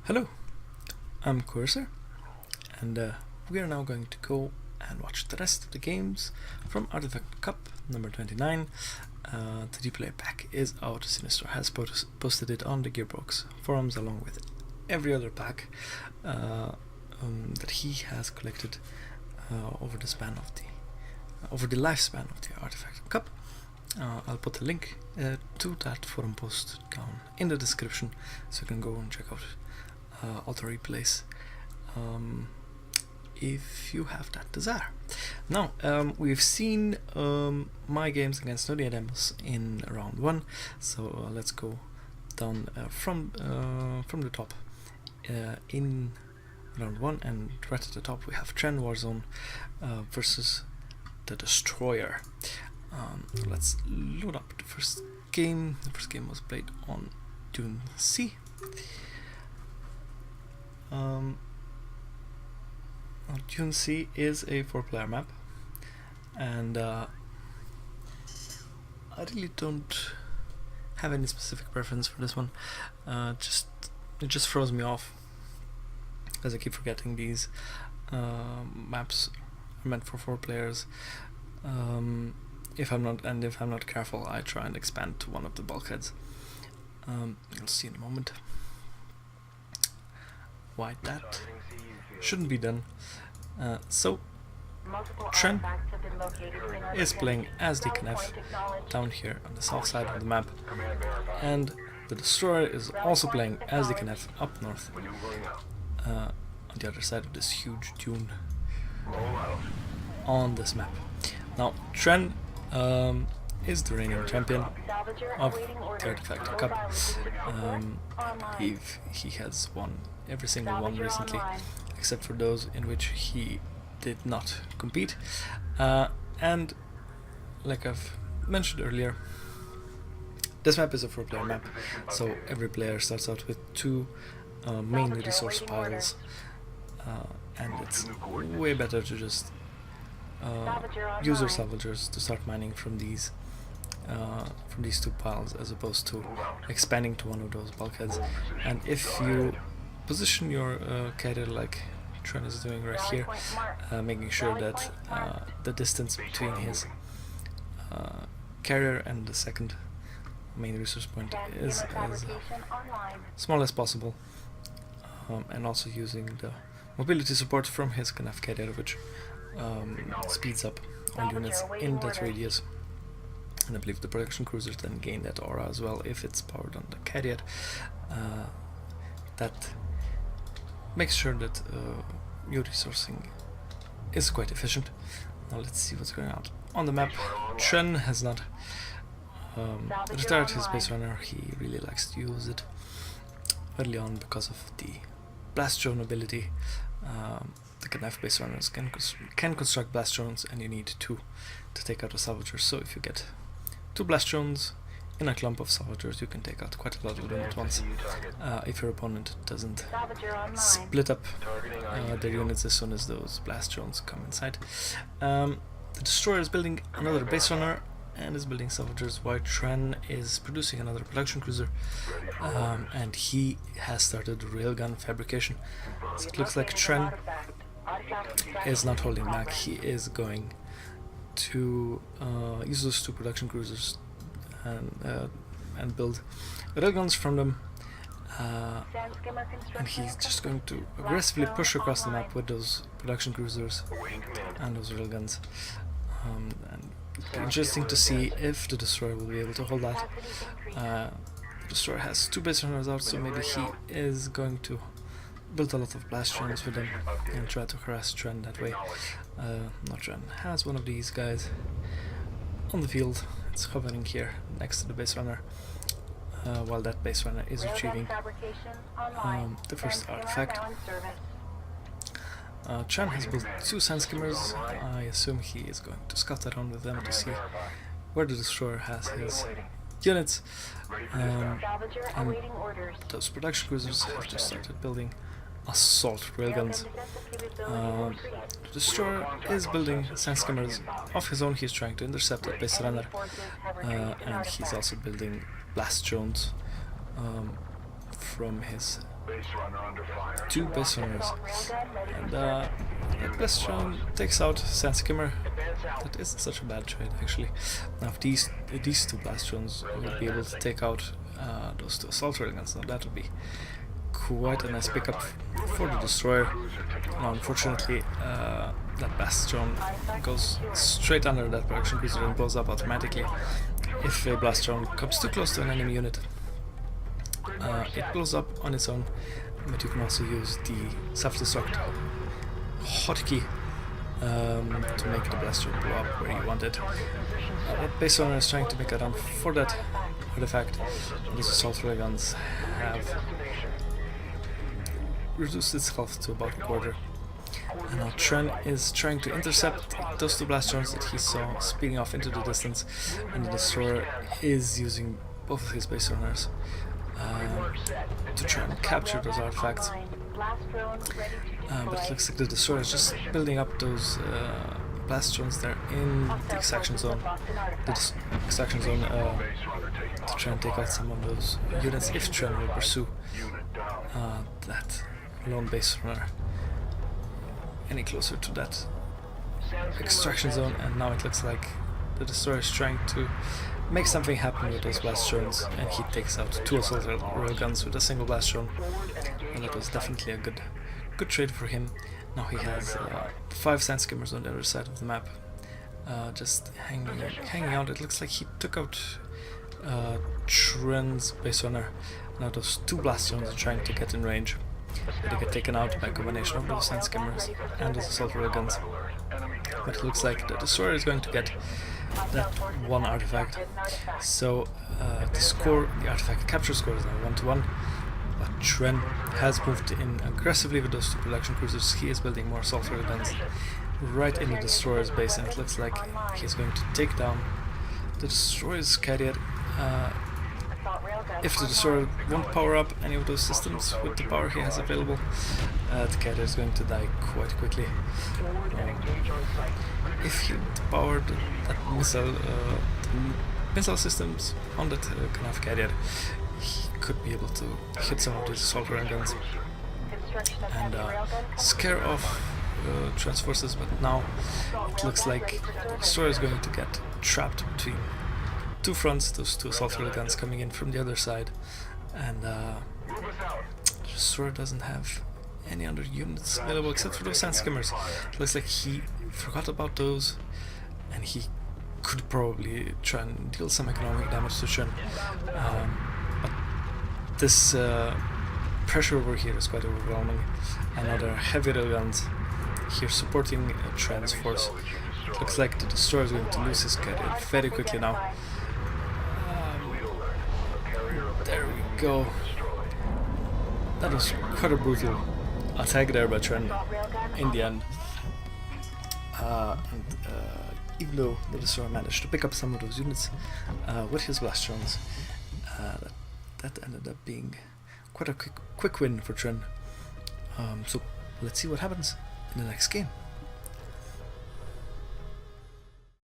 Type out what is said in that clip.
Hello, I'm Coercer, and we are now going to go and watch the rest of the games from ArtifactCup number 29. The replay pack is out. TheDestroyer has posted it on the Gearbox forums along with every other pack that he has collected over the lifespan of the ArtifactCup. I'll put a link to that forum post down in the description, so you can go and check out all the replays if you have that desire. Now, we've seen my games against No Demos in round 1, so let's go down from the top in round 1, and right at the top we have Tren Warzone versus TheDestroyer. Let's load up the first game. The first game was played on Dune C. Dune C is a 4-player map, and I really don't have any specific preference for this one. It just throws me off, because I keep forgetting these maps are meant for 4 players. If I'm not careful, I try and expand to one of the bulkheads. You'll see in a moment why that shouldn't be done. So Tren is playing as Deacon F down here on the south side of the map, and the Destroyer is also playing as Deacon F up north on the other side of this huge dune on this map. Now, Tren is the reigning champion of the ArtifactCup. He has won every single one recently, except for those in which he did not compete. And like I've mentioned earlier, this map is a 4-player map, so every player starts out with 2 main resource piles, and it's way better to just use your salvagers to start mining from these 2 piles, as opposed to expanding to one of those bulkheads. And if you position your carrier like Tren is doing right here, making sure that the distance between his carrier and the second main resource point is as small as possible, and also using the mobility support from his Knaff carrier, which speeds up all units in that radius. And I believe the production cruisers then gain that aura as well if it's powered on the carrier. That makes sure that your resourcing is quite efficient. Now let's see what's going on the map. Tren has not retired his base runner. He really likes to use it early on because of the blast drone ability. The Knaff base runners can construct blast drones, and you need 2 to take out a salvager. So if you get 2 blast drones in a clump of salvagers, you can take out quite a lot of them at once, if your opponent doesn't split up their units as soon as those blast drones come inside. The Destroyer is building another base runner and is building salvagers, while Tren is producing another production cruiser, and he has started railgun fabrication. So it looks like Tren is not holding back. He is going to use those 2 production cruisers and build railguns from them, and he's just going to aggressively push across the map with those production cruisers and those railguns. And it'll be interesting to see if the Destroyer will be able to hold that. The Destroyer has 2 base runners out, so maybe he is going to build a lot of blast drones with them and try to harass Tren that way. Not Tren has one of these guys on the field. It's hovering here next to the base runner, while that base runner is retrieving the first artifact. Tren has built 2 sand skimmers. I assume he is going to scout around with them to see where the Destroyer has his units. And those production cruisers have just started building assault railguns. The Destroyer is building sand skimmers of his own. He's trying to intercept that base runner, and he's also building blast drones from his 2 base runners, and that best drone takes out Sand Skimmer. That isn't such a bad trade actually. Now if these 2 blast drones would be able to take out those 2 assault railguns, now that would be quite a nice pickup for the destroyer. Now unfortunately that blast drone goes straight under that production cruiser and blows up automatically. If a blast drone comes too close to an enemy unit, it blows up on its own, but you can also use the self-destruct hotkey to make the blast drone blow up where you want it. That base owner is trying to make a run for that artifact. Those assault railguns have reduced its health to about a quarter. And now Tren is trying to intercept those 2 blast drones that he saw speeding off into the distance, and the destroyer is using both of his base runners to try and capture those artifacts. But it looks like the destroyer is just building up those blast drones there in the extraction zone. The extraction zone to try and take out some of those units if Tren will pursue that lone base runner any closer to that extraction zone. And now it looks like the destroyer is trying to make something happen with those blast drones, and he takes out 2 assault railguns with a single blast drone, and that was definitely a good trade for him. Now he has 5 sand skimmers on the other side of the map, just hanging out. It looks like he took out Tren's base runner. Now those 2 blast drones are trying to get in range, but they get taken out by a combination of those sand skimmers and those assault railguns. But it looks like the destroyer is going to get that 1 artifact. So the artifact capture score is now 1-1. But Tren has moved in aggressively with those 2 production cruisers. He is building more assault railguns right in the destroyer's base, and it looks like he's going to take down the destroyer's carrier. If the destroyer won't power up any of those systems with the power he has available, the carrier is going to die quite quickly. If he powered that missile systems on that Knauf carrier, he could be able to hit some of these assault railguns and scare off Tren's forces. But now it looks like the destroyer is going to get trapped between 2 fronts, those 2 assault railguns coming in from the other side, and the destroyer doesn't have any other units available except for those sand skimmers. It looks like he forgot about those, and he could probably try and deal some economic damage to Tren. But this pressure over here is quite overwhelming, and now there are heavy railguns here supporting Tren's force. It looks like the destroyer is going to lose his carrier very quickly now. There we go. That was quite a brutal attack there by Tren in the end. Even though the destroyer managed to pick up some of those units with his blast drones, that ended up being quite a quick win for Tren. So let's see what happens in the next game.